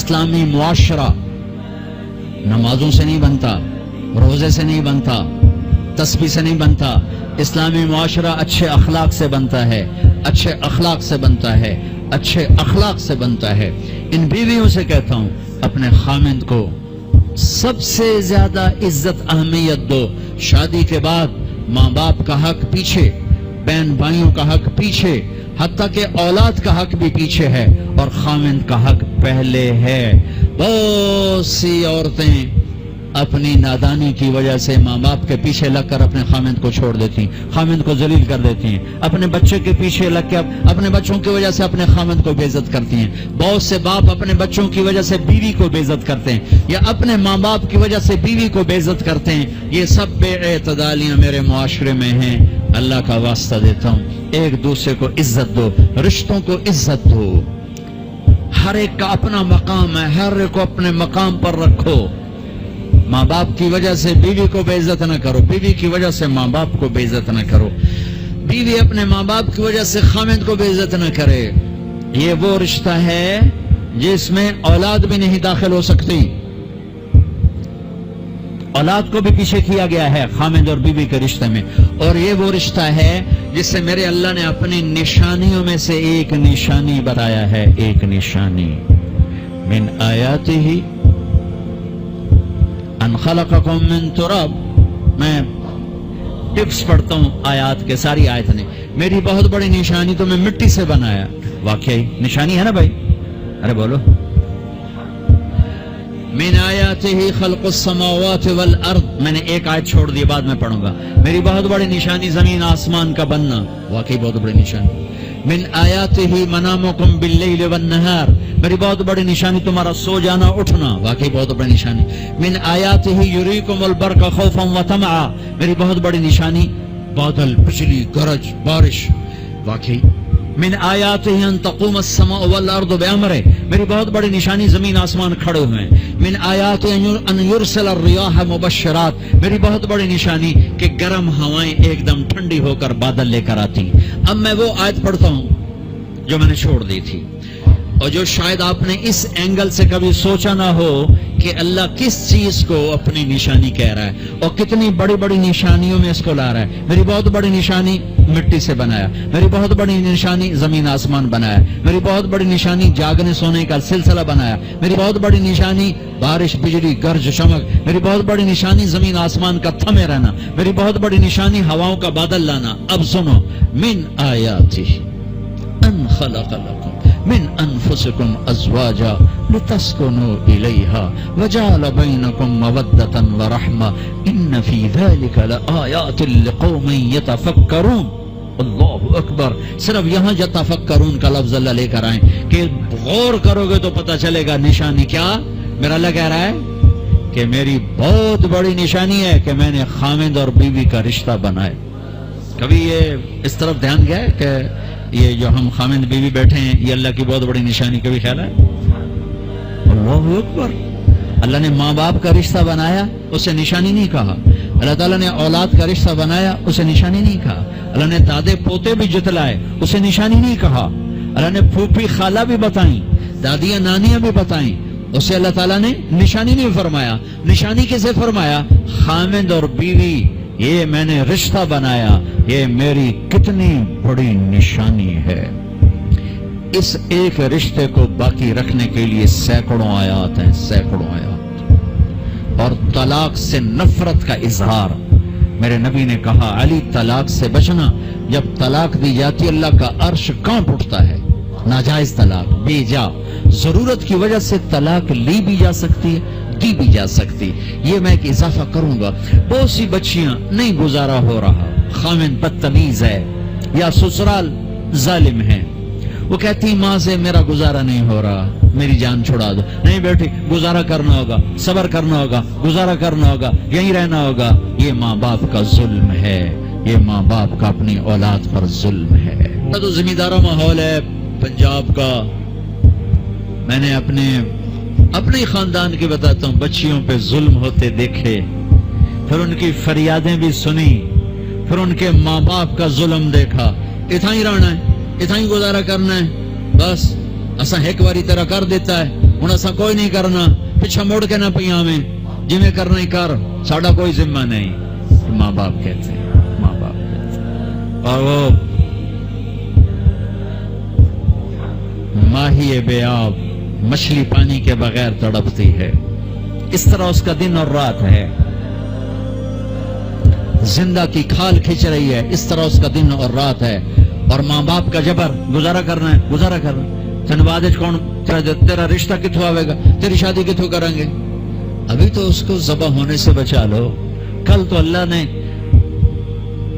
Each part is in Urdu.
اسلامی معاشرہ نمازوں سے نہیں بنتا، روزے سے نہیں بنتا، تسبیح سے نہیں بنتا. اسلامی معاشرہ اچھے اخلاق سے بنتا ہے، اچھے اخلاق سے بنتا ہے، اچھے اخلاق سے بنتا ہے. ان بیویوں سے کہتا ہوں اپنے خامند کو سب سے زیادہ عزت اہمیت دو. شادی کے بعد ماں باپ کا حق پیچھے، بہن بھائیوں کا حق پیچھے، حتیٰ کہ اولاد کا حق بھی پیچھے ہے اور خامند کا حق پہلے ہے. بہت سی عورتیں اپنی نادانی کی وجہ سے ماں باپ کے پیچھے لگ کر اپنے خامند کو چھوڑ دیتی ہیں، خامند کو ذلیل کر دیتی ہیں. اپنے بچے کے پیچھے لگ کے اپنے بچوں کی وجہ سے اپنے خامند کو بے عزت کرتی ہیں. بہت سے باپ اپنے بچوں کی وجہ سے بیوی کو بے عزت کرتے ہیں یا اپنے ماں باپ کی وجہ سے بیوی کو بے عزت کرتے ہیں. یہ سب بے اعتدالیاں میرے معاشرے میں ہیں. اللہ کا واسطہ دیتا ہوں ایک دوسرے کو عزت دو، رشتوں کو عزت دو. ہر ایک کا اپنا مقام ہے، ہر ایک کو اپنے مقام پر رکھو. ماں باپ کی وجہ سے بیوی کو بے عزت نہ کرو، بیوی کی وجہ سے ماں باپ کو بے عزت نہ کرو، بیوی اپنے ماں باپ کی وجہ سے خامند کو بے عزت نہ کرے. یہ وہ رشتہ ہے جس میں اولاد بھی نہیں داخل ہو سکتی. اولاد کو بھی پیچھے کیا گیا ہے خامند اور بیوی کے رشتے میں. اور یہ وہ رشتہ ہے جس سے میرے اللہ نے اپنی نشانیوں میں سے ایک نشانی بتایا ہے. ایک نشانی من آیاتہ ان خلقکم من تراب. میں ٹپس پڑھتا ہوں آیات کے، ساری آیت نے. میری بہت بڑی نشانی تو میں مٹی سے بنایا. واقعی نشانی ہے نا بھائی؟ ارے بولو. من آیاتہ خلق السماوات والارض. میں نے ایک آیت چھوڑ دی، بعد میں پڑھوں گا. میری بہت بڑی نشانی زمین آسمان کا بننا. واقعی بہت بڑی نشانی. من آیاتہ منامکم باللیل والنہار. میری بہت بڑی نشانی تمہارا سو جانا اٹھنا. واقعی بہت بڑی نشانی. من آیاتہ یریکم البرق خوفا وطمعا. میری بہت بڑی نشانی بادل، بجلی، گرج، بارش. واقعی. من آیاتہ ان تقوم السماء والارض بامرہ. میری بہت بڑی نشانی زمین آسمان کھڑے ہوئے ہیں. من آیاتہ ان یرسل الریاح مبشرات. میری بہت بڑی نشانی کہ گرم ہوائیں ایک دم ٹھنڈی ہو کر بادل لے کر آتی. اب میں وہ آیت پڑھتا ہوں جو میں نے چھوڑ دی تھی، اور جو شاید آپ نے اس اینگل سے کبھی سوچا نہ ہو کہ اللہ کس چیز کو اپنی نشانی کہہ رہا ہے اور کتنی بڑی بڑی نشانیوں میں اس کو لا رہا ہے. میری بہت بڑی نشانی مٹی سے بنایا. میری بہت بڑی نشانی زمین آسمان بنایا. میری بہت بڑی نشانی جاگنے سونے کا سلسلہ بنایا. میری بہت بڑی نشانی بارش، بجلی، گرج، چمک. میری بہت بڑی نشانی زمین آسمان کا تھمے رہنا. میری بہت بڑی نشانی ہواؤں کا بادل لانا. اب سنو. من آیاتہ ان خلق لکم من انفسکم ازواجا لتسکنوا الیہا وجعل بینکم مودۃ ورحمہ ان فی ذلک لآیات لقوم یتفکرون. اللہ اکبر. صرف یہاں یتفکرون کا لفظ اللہ لے کر آئیں کہ غور کرو گے تو پتہ چلے گا نشانی کیا. میرا اللہ کہہ رہا ہے کہ میری بہت بڑی نشانی ہے کہ میں نے خامند اور بیوی کا رشتہ بنائے. کبھی یہ اس طرف دھیان گیا ہے کہ یہ جو ہم خامند بیوی بیٹھے ہیں یہ اللہ کی بہت بڑی نشانی؟ کبھی خیال ہے؟ اللہ اکبر. اللہ نے ماں باپ کا رشتہ بنایا، اسے نشانی نہیں کہا. اللہ تعالیٰ نے اولاد کا رشتہ بنایا، اسے نشانی نہیں کہا. اللہ نے دادے پوتے بھی جتلائے، اسے نشانی نہیں کہا. اللہ نے پھوپھی خالہ بھی بتائیں، دادیاں نانیاں بھی بتائیں، اسے اللہ تعالیٰ نے نشانی نہیں فرمایا. نشانی کسے فرمایا؟ خامند اور بیوی. یہ میں نے رشتہ بنایا، یہ میری کتنی بڑی نشانی ہے. اس ایک رشتے کو باقی رکھنے کے لیے سینکڑوں آیات ہیں، سینکڑوں آیات. اور طلاق سے نفرت کا اظہار. میرے نبی نے کہا علی طلاق سے بچنا. جب طلاق دی جاتی ہے اللہ کا عرش کانپ اٹھتا ہے. ناجائز طلاق، بے جا ضرورت کی وجہ سے طلاق لی بھی جا سکتی ہے، دی بھی جا سکتی. یہ میں ایک اضافہ کروں گا. بہت سی بچیاں نہیں گزارا ہو رہا، خامن بدتمیز ہے یا سسرال ظالم ہے، وہ کہتی ماں سے میرا گزارا نہیں ہو رہا، میری جان چھڑا دو. نہیں بیٹی، گزارا کرنا ہوگا، صبر کرنا ہوگا، گزارا کرنا ہوگا، یہیں رہنا ہوگا. یہ ماں باپ کا ظلم ہے، یہ ماں باپ کا اپنی اولاد پر ظلم ہے. تو زمیندارہ ماحول ہے پنجاب کا. میں نے اپنے خاندان کی بتاتا ہوں، بچیوں پہ ظلم ہوتے دیکھے، پھر ان کی فریادیں بھی سنی، پھر ان کے ماں باپ کا ظلم دیکھا. اتنا ہی رہنا ہے، اتنا ہی گزارا کرنا ہے، بس اسا ایک باری طرح کر دیتا ہے. ہن اساں کوئی نہیں کرنا، پیچھے مڑ کے نہ پیا میں جویں کرنا ہی کر، ساڈا کوئی ذمہ نہیں. ماں باپ کہتے ہیں، ماں باپ کہتے ہیں. اور وہ ماہی بے آب مچھلی پانی کے بغیر تڑپتی ہے، اس طرح اس کا دن اور رات ہے. زندہ کی کھال کھچ رہی ہے، اس طرح اس کا دن اور رات ہے. اور ماں باپ کا جبر، گزارا کرنا ہے، گزارا کرنا. تن بعد کون تیرا رشتہ کتوں آئے گا، تیری شادی کتوں کریں گے؟ ابھی تو اس کو ذبح ہونے سے بچا لو. کل تو اللہ نے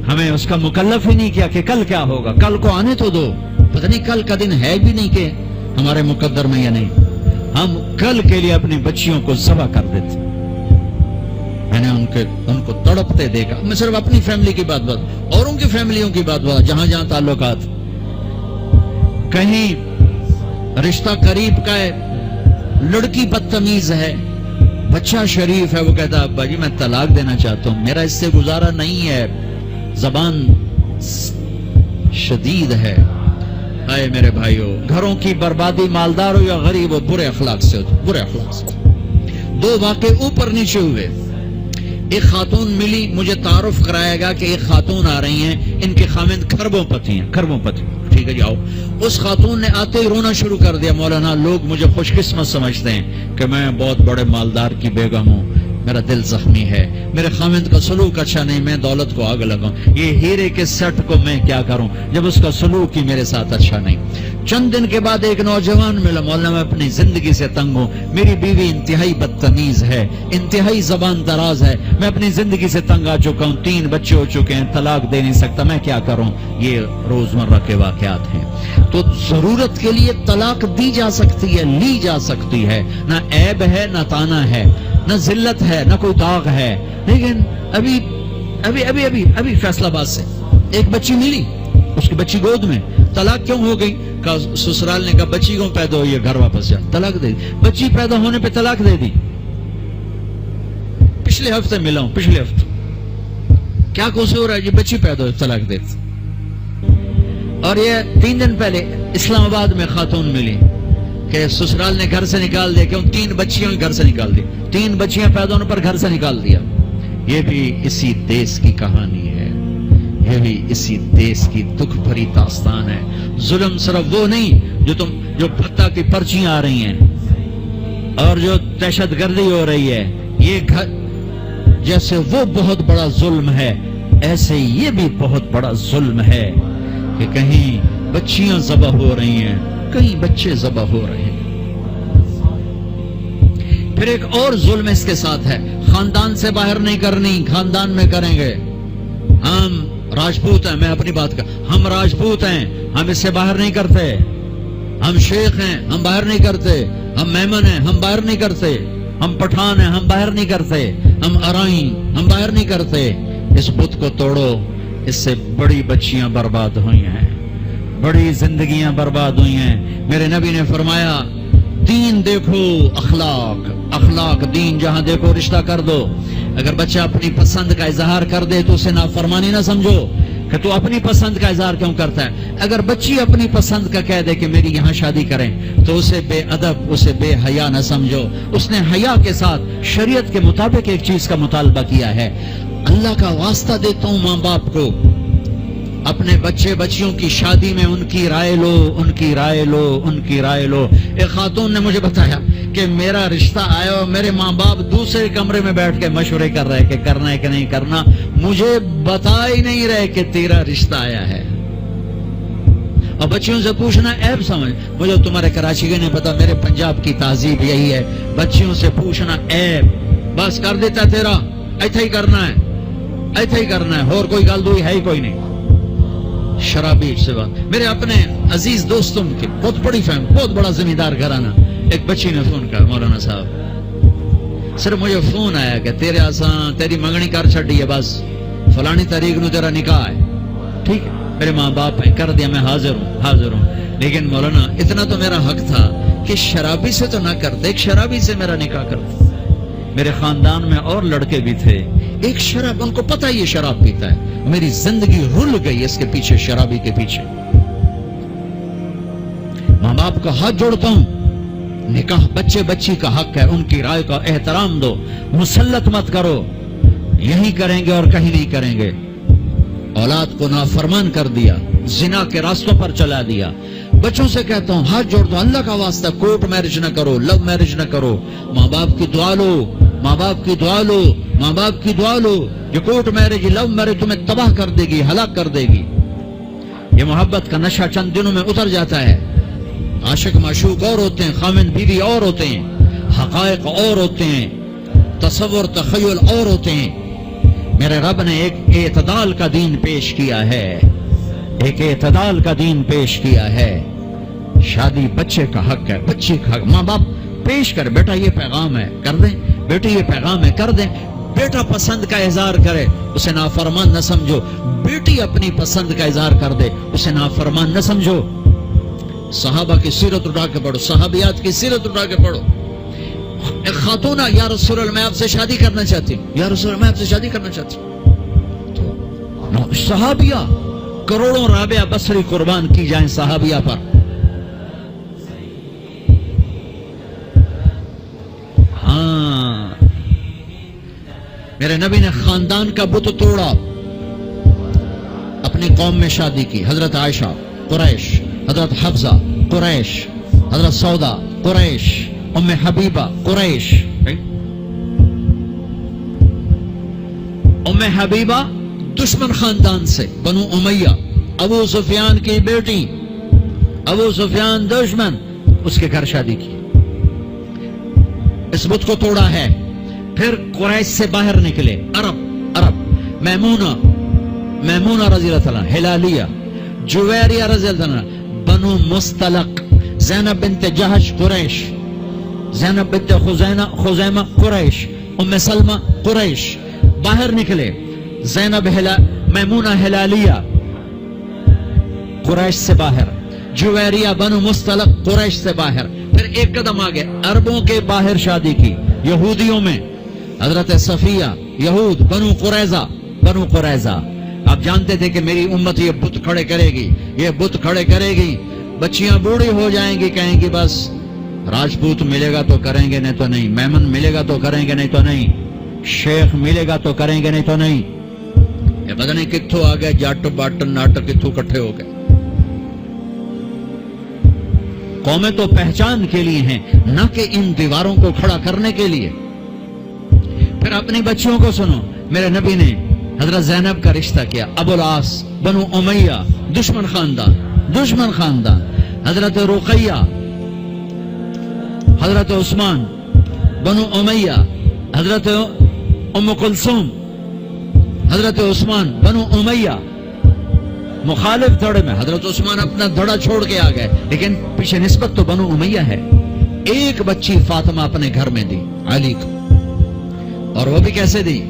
ہمیں اس کا مکلف ہی نہیں کیا کہ کل کیا ہوگا. کل کو آنے تو دو، پتہ نہیں کل کا دن ہے بھی نہیں کہ ہمارے مقدر میں یا نہیں. ہم کل کے لیے اپنی بچیوں کو ذبح کر دیتے. میں نے ان کو تڑپتے دیکھا. میں صرف اپنی فیملی کی بات اوروں کی فیملیوں کی بات جہاں جہاں تعلقات. کہیں رشتہ قریب کا ہے، لڑکی بدتمیز ہے، بچہ شریف ہے، وہ کہتا ابا جی میں طلاق دینا چاہتا ہوں، میرا اس سے گزارا نہیں ہے، زبان شدید ہے. آئے میرے بھائیو، گھروں کی بربادی مالدار ہو یا غریب ہو، برے اخلاق سے ہو، برے اخلاق سے. دو واقعے اوپر نیچے ہوئے. ایک خاتون ملی، مجھے تعارف کرایا گیا کہ ایک خاتون آ رہی ہیں، ان کے خامند کھربوں پتی ہیں، کھربوں پتی. ٹھیک ہے جاؤ. اس خاتون نے آتے ہی رونا شروع کر دیا. مولانا لوگ مجھے خوش قسمت سمجھتے ہیں کہ میں بہت بڑے مالدار کی بیگم ہوں، میرا دل زخمی ہے، میرے خامند کا سلوک اچھا نہیں، میں دولت کو آگ لگاؤں، یہ ہیرے کے سیٹ کو میں کیا کروں جب اس کا سلوک ہی میرے ساتھ اچھا نہیں. چند دن کے بعد ایک نوجوان ملا. مولانا میں اپنی زندگی سے تنگ ہوں، میری بیوی انتہائی بدتمیز ہے، انتہائی زبان دراز ہے، میں اپنی زندگی سے تنگ آ چکا ہوں، 3 بچے ہو چکے ہیں، طلاق دے نہیں سکتا، میں کیا کروں. یہ روزمرہ کے واقعات ہیں. تو ضرورت کے لیے طلاق دی جا سکتی ہے، لی جا سکتی ہے، نہ عیب ہے نہ تانا ہے، نہ ذلت ہے نہ کوئی داغ ہے. لیکن ابھی ابھی ابھی ابھی ابھی فیصلہ آباد سے ایک بچی ملی، اس کی بچی گود میں. طلاق کیوں ہو گئی؟ کہا سسرال نے کہا بچی کیوں پیدا ہوئی ہے، گھر واپس جا. طلاق دے دی. بچی پیدا ہونے پہ طلاق دے دی. پچھلے ہفتے ملا ہوں، پچھلے ہفتے. کیا قصور ہے؟ یہ بچی پیدا ہوئی، طلاق دے دی. اور یہ 3 دن پہلے اسلام آباد میں خاتون ملی کہ سسرال نے گھر سے نکال دیا، کیوں 3 بچیاں گھر سے نکال دی، 3 بچیاں پیدا ہونے پر گھر سے نکال دیا. یہ بھی اسی دیس کی کہانی ہے، یہ بھی اسی دیس کی دکھ بھری داستان ہے. ظلم صرف وہ نہیں جو بھتہ کی پرچیاں آ رہی ہیں اور جو دہشت گردی ہو رہی ہے، یہ جیسے وہ بہت بڑا ظلم ہے، ایسے یہ بھی بہت بڑا ظلم ہے کہ کہیں بچیاں ذبح ہو رہی ہیں، کئی بچے ذبح ہو رہے ہیں. پھر ایک اور ظلم اس کے ساتھ ہے، خاندان سے باہر نہیں کرنی، خاندان میں کریں گے. ہم راجپوت ہیں، میں اپنی بات کر، ہم راجپوت ہیں، ہم اس سے باہر نہیں کرتے. ہم شیخ ہیں، ہم باہر نہیں کرتے. ہم میمن ہیں، ہم باہر نہیں کرتے. ہم پٹھان ہیں، ہم باہر نہیں کرتے. ہم ارائیں، ہم باہر نہیں کرتے. اس بت کو توڑو. اس سے بڑی بچیاں برباد ہوئی ہیں، بڑی زندگیاں برباد ہوئی ہیں. میرے نبی نے فرمایا 3 دیکھو، اخلاق دین، جہاں دیکھو رشتہ کر دو. اگر بچہ اپنی پسند کا اظہار کر دے تو اسے نافرمانی نہ سمجھو کہ تو اپنی پسند کا اظہار کیوں کرتا ہے. اگر بچی اپنی پسند کا کہہ دے کہ میری یہاں شادی کریں تو اسے بے ادب، اسے بے حیا نہ سمجھو. اس نے حیا کے ساتھ شریعت کے مطابق ایک چیز کا مطالبہ کیا ہے. اللہ کا واسطہ دیتا ہوں ماں باپ کو، اپنے بچے بچیوں کی شادی میں ان کی رائے لو، ان کی رائے لو، ان کی رائے لو. ایک خاتون نے مجھے بتایا کہ میرا رشتہ آیا اور میرے ماں باپ دوسرے کمرے میں بیٹھ کے مشورے کر رہے کہ کرنا ہے کہ نہیں کرنا، مجھے بتا ہی نہیں رہے کہ تیرا رشتہ آیا ہے. اور بچیوں سے پوچھنا عیب سمجھ. مجھے تمہارے کراچی کے نہیں پتا، میرے پنجاب کی تہذیب یہی ہے، بچیوں سے پوچھنا عیب. بس کر دیتا تیرا، ایتھے ہی کرنا ہے، ایتھے ہی کرنا ہے، اور کوئی گل دوئی ہے ہی کوئی نہیں. شرابی سے بات. میرے اپنے عزیز دوستوں کے بہت بڑی فہم، بہت بڑا زمیندار گھرانہ. ایک بچی نے فون کیا، مولانا صاحب صرف مجھے فون آیا کہ تیرے آسان تیری منگنی کر چھڑی ہے، بس فلانی تاریخ نو تیرا نکاح ہے. ٹھیک ہے، میرے ماں باپ ہیں، کر دیا، میں حاضر ہوں. لیکن مولانا اتنا تو میرا حق تھا کہ شرابی سے تو نہ کرتے، ایک شرابی سے میرا نکاح کرتے. میرے خاندان میں اور لڑکے بھی تھے، ایک شراب، ان کو پتہ یہ شراب پیتا ہے. میری زندگی رل گئی اس کے پیچھے، شرابی کے پیچھے. ماں باپ کا ہاتھ جوڑتا ہوں، نکاح بچے بچی کا حق ہے، ان کی رائے کا احترام دو، مسلط مت کرو، یہی کریں گے اور کہیں نہیں کریں گے۔ اولاد کو نافرمان کر دیا، زنا کے راستوں پر چلا دیا۔ بچوں سے کہتا ہوں ہاتھ جوڑ دو، اللہ کا واسطہ کورٹ میرج نہ کرو، لو میرج نہ کرو، ماں باپ کی دعا لو، ماں باپ کی دعا لو، ماں باپ کی دعا لو۔ یہ کورٹ میرج، لو میرج تمہیں تباہ کر دے گی، ہلاک کر دے گی۔ یہ محبت کا نشہ چند دنوں میں اتر جاتا ہے۔ عاشق معشوق اور ہوتے ہیں، خامن بیوی اور ہوتے ہیں، حقائق اور ہوتے ہیں، تصور تخیل اور ہوتے ہیں۔ میرے رب نے ایک اعتدال کا دین پیش کیا ہے، ایک اعتدال کا دین پیش کیا ہے۔ شادی بچے کا حق ہے، بچے کا حق۔ ماں باپ پیش کر، بیٹا یہ پیغام ہے، کر دیں، بیٹی یہ پیغام ہے، کر دیں۔ بیٹا پسند کا اظہار کرے، اسے نافرمان نہ سمجھو۔ بیٹی اپنی پسند کا اظہار کر دے، اسے نافرمان نہ سمجھو۔ صحابہ کی سیرت اٹھا کے پڑھو، صحابیات کی سیرت اٹھا کے پڑھو۔ ایک خاتون، یا رسول اللہ میں آپ سے شادی کرنا چاہتی ہوں، یا رسول اللہ میں آپ سے شادی کرنا چاہتی ہوں۔ صحابیہ کروڑوں رابعہ بصری قربان کی جائیں صحابیہ پر۔ ہاں، میرے نبی نے خاندان کا بت توڑا، اپنی قوم میں شادی کی۔ حضرت عائشہ قریش، حضرت حفصہ قریش، حضرت سودا قریش، ام حبیبہ قریش۔ ام حبیبہ دشمن خاندان سے، بنو امیہ، ابو سفیان کی بیٹی، ابو سفیان دشمن، اس کے گھر شادی کی، اس بت کو توڑا ہے۔ پھر قریش سے باہر نکلے عرب، میمونہ رضی اللہ عنہ، ہلالیہ، جویریہ رضی اللہ عنہ، بنو مستلق، زینب بنت جہش قریش، زینب بنت خزیمہ قریش، ام سلمہ قریش، باہر نکلے۔ زینب میمونہ ہلالیہ قریش سے باہر، جویریہ بنو مستلق قریش سے باہر۔ پھر ایک قدم آگے عربوں کے باہر شادی کی، یہودیوں میں، حضرت صفیہ، یہود، بنو قریظہ۔ آپ جانتے تھے کہ میری امت یہ بت کھڑے کرے گی، یہ بت کھڑے کرے گی، بچیاں بوڑھی ہو جائیں گی، کہیں گی بس راجپوت ملے گا تو کریں گے نہیں تو نہیں، میمن ملے گا تو کریں گے نہیں تو نہیں، شیخ ملے گا تو کریں گے نہیں تو نہیں۔ یہ پتہ نہیں کتھوں آ گئے جٹ بٹ نٹ، کتھوں کٹھے ہو گئے۔ قومیں تو پہچان کے لیے ہیں، نہ کہ ان دیواروں کو کھڑا کرنے کے لیے۔ پھر اپنی بچیوں کو سنو، میرے نبی نے حضرت زینب کا رشتہ کیا، ابو العاص بنو امیہ، دشمن خاندان، حضرت رقیہ، حضرت عثمان بنو امیہ، حضرت ام کلثوم، حضرت عثمان بنو امیہ، مخالف دھڑے میں۔ حضرت عثمان اپنا دھڑا چھوڑ کے آ گئے، لیکن پیچھے نسبت تو بنو امیہ ہے۔ ایک بچی فاطمہ اپنے گھر میں دی علی کو، اور وہ بھی کیسے دی؟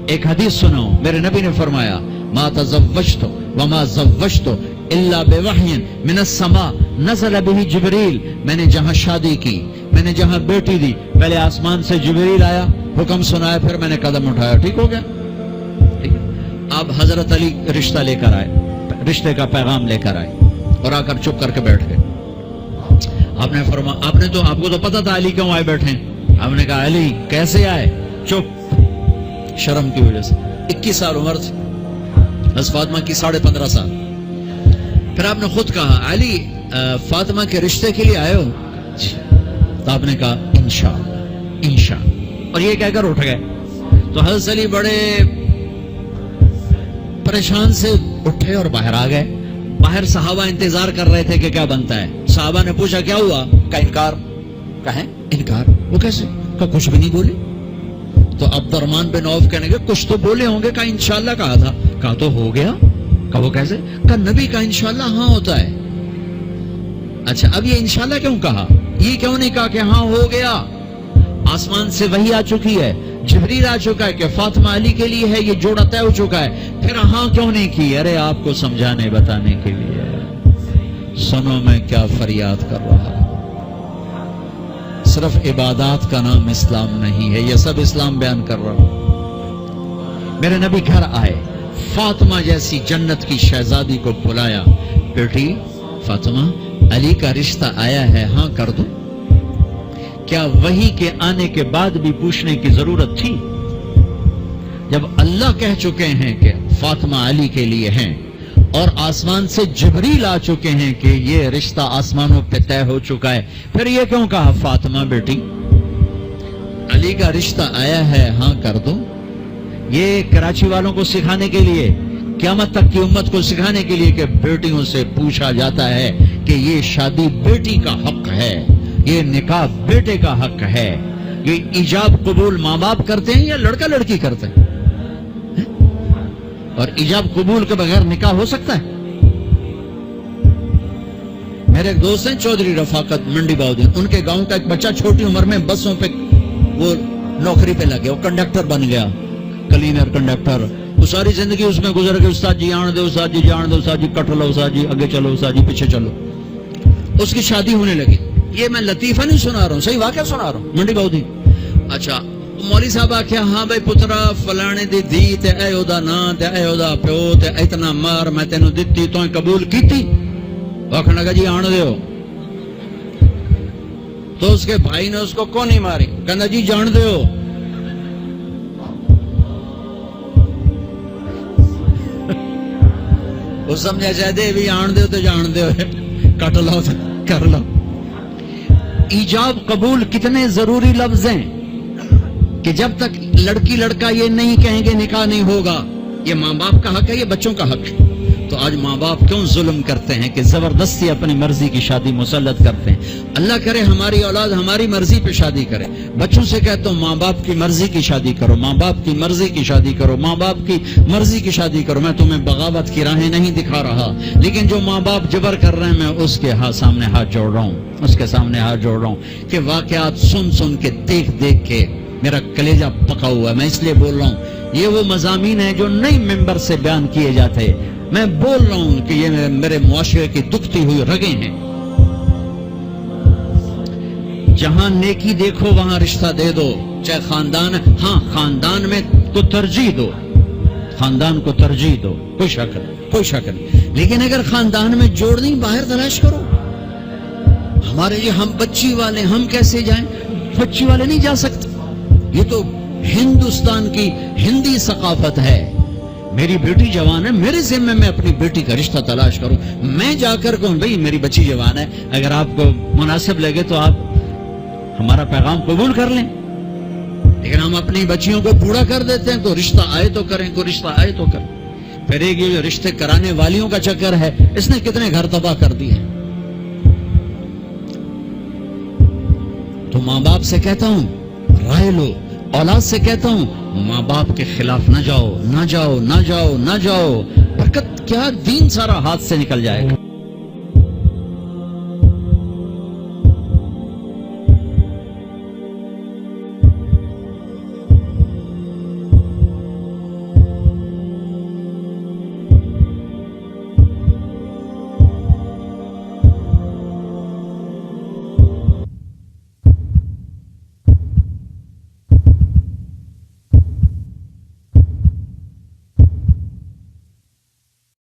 ایک حدیث سنو، میرے نبی نے فرمایا ما تزوجت وما زوجت الا بوحی من السماء نزل به جبریل۔ میں نے جہاں شادی کی، میں نے جہاں بیٹی دی، پہلے آسمان سے جبریل آیا، حکم سنایا، پھر میں نے قدم اٹھایا، ٹھیک ہو گیا۔ اب حضرت علی رشتہ لے کر آئے، رشتے کا پیغام لے کر آئے، اور آ کر چپ کر کے بیٹھ گئے۔ آپ نے فرمایا، آپ کو تو پتا تھا علی کیوں آئے بیٹھے، آپ نے کہا علی کیسے آئے؟ چپ، شرم کی وجہ سے۔ 21 سال عمر تھی حضرت فاطمہ کی، 15.5 سال۔ پھر آپ نے خود کہا علی فاطمہ کے رشتے کے لیے آئے ہو؟ تو آپ نے کہا انشاءاللہ، اور یہ کہہ کر اٹھ گئے۔ تو حضرت علی بڑے پریشان سے اٹھے اور باہر آ گئے۔ باہر صحابہ انتظار کر رہے تھے کہ کیا بنتا ہے۔ صحابہ نے پوچھا کیا ہوا؟ کہا انکار۔ کہیں انکار؟ وہ کیسے؟ کہا کچھ بھی نہیں بولے۔ تو عبد الرحمن بن عوف کہنے گے کچھ تو بولے ہوں گے۔ کہا انشاءاللہ کہا تھا۔ کہا تو ہو گیا۔ کہا وہ کیسے؟ کہا نبی کا انشاءاللہ ہاں ہوتا ہے۔ اچھا اب یہ انشاءاللہ کیوں کہا؟ یہ کیوں نہیں کہا کہ ہاں ہو گیا؟ آسمان سے وحی آ چکی ہے، جبریل آ چکا ہے کہ فاطمہ علی کے لیے ہے، یہ جوڑا طے ہو چکا ہے، پھر ہاں کیوں نہیں کی؟ ارے آپ کو سمجھانے بتانے کے لیے۔ سنو میں کیا فریاد کر رہا ہوں، صرف عبادات کا نام اسلام نہیں ہے، یہ سب اسلام بیان کر رہا ہوں۔ میرے نبی گھر آئے، فاطمہ جیسی جنت کی شہزادی کو بلایا، بیٹی فاطمہ علی کا رشتہ آیا ہے، ہاں کر دو۔ کیا وحی کے آنے کے بعد بھی پوچھنے کی ضرورت تھی؟ جب اللہ کہہ چکے ہیں کہ فاطمہ علی کے لیے ہیں اور آسمان سے جبریل آ چکے ہیں کہ یہ رشتہ آسمانوں پہ طے ہو چکا ہے، پھر یہ کیوں کہا فاطمہ بیٹی؟ علی کا رشتہ آیا ہے، ہاں کر دو۔ یہ کراچی والوں کو سکھانے کے لیے، قیامت تک کی امت کو سکھانے کے لیے کہ بیٹیوں سے پوچھا جاتا ہے کہ یہ شادی بیٹی کا حق ہے، یہ نکاح بیٹے کا حق ہے۔ یہ ایجاب قبول ماں باپ کرتے ہیں یا لڑکا لڑکی کرتے ہیں؟ اور ایجاب قبول کے بغیر نکاح ہو سکتا ہے؟ میرے ایک دوست ہیں چودھری رفاقت منڈی باؤدین، ان کے گاؤں کا ایک بچہ چھوٹی عمر میں بسوں پہ وہ نوکری پہ لگ گیا، وہ کنڈکٹر بن گیا، کلینر کنڈکٹر۔ وہ ساری زندگی اس میں گزر گئی، استاد جی آن دو، استاد جی جان دو، استاد جی کٹ لو، استاد جی آگے چلو، استاد جی پیچھے چلو۔ اس کی شادی ہونے لگی۔ یہ میں لطیفہ نہیں سنا رہا ہوں، صحیح واقعہ سنا رہا ہوں، منڈی باؤدین۔ اچھا مولوی صاحب آخیا ہاں بھائی پترا فلانے دی دھی تے اے او دا نام تے اے او دا پیو تے اتنا مار میں تینوں دتی تو قبول کیتی؟ آخر لگا جی آن دیو۔ تو اس کے بھائی نے اس کو کون نہیں ماری، کہنا جی جان دیو۔ وہ سمجھا چاہتے بھی آن دیو تو جان دیو، کٹ لو کر لو۔ ایجاب قبول کتنے ضروری لفظ ہیں کہ جب تک لڑکی لڑکا یہ نہیں کہیں گے نکاح نہیں ہوگا۔ یہ ماں باپ کا حق ہے، یہ بچوں کا حق ہے۔ تو آج ماں باپ کیوں ظلم کرتے ہیں کہ زبردستی اپنی مرضی کی شادی مسلط کرتے ہیں؟ اللہ کرے ہماری اولاد ہماری مرضی پہ شادی کرے۔ بچوں سے کہتا ہوں ماں باپ کی مرضی کی شادی کرو، ماں باپ کی مرضی کی شادی کرو، ماں باپ کی مرضی کی شادی کرو۔ میں تمہیں بغاوت کی راہیں نہیں دکھا رہا، لیکن جو ماں باپ جبر کر رہے ہیں میں اس کے سامنے ہاتھ جوڑ رہا ہوں، اس کے سامنے ہاتھ جوڑ رہا ہوں کہ واقعات سن سن کے دیکھ دیکھ کے میرا کلیجہ پکا ہوا ہے۔ میں اس لیے بول رہا ہوں یہ وہ مضامین ہیں جو نئی ممبر سے بیان کیے جاتے، میں بول رہا ہوں کہ یہ میرے معاشرے کی دکھتی ہوئی رگیں ہیں۔ جہاں نیکی دیکھو وہاں رشتہ دے دو، چاہے خاندان، ہاں خاندان میں کو ترجیح دو، خاندان کو ترجیح دو، کوئی شک نہیں، کوئی شک نہیں، لیکن اگر خاندان میں جوڑ نہیں باہر تلاش کرو۔ ہمارے یہ ہم بچی والے، ہم کیسے جائیں؟ بچی والے نہیں جا سکتے، یہ تو ہندوستان کی ہندی ثقافت ہے۔ میری بیٹی جوان ہے، میرے ذمہ میں اپنی بیٹی کا رشتہ تلاش کروں، میں جا کر کہوں بھئی میری بچی جوان ہے، اگر آپ کو مناسب لگے تو آپ ہمارا پیغام قبول کر لیں۔ لیکن ہم اپنی بچیوں کو بوڑھا کر دیتے ہیں، کوئی رشتہ آئے تو کریں، کوئی رشتہ آئے تو کریں۔ پھر ایک یہ جو رشتے کرانے والیوں کا چکر ہے، اس نے کتنے گھر تباہ کر دیے۔ تو ماں باپ سے کہتا ہوں رائے لو، اولاد سے کہتا ہوں ماں باپ کے خلاف نہ جاؤ، نہ جاؤ، نہ جاؤ، نہ جاؤ۔ برکت کیا، دین سارا ہاتھ سے نکل جائے گا۔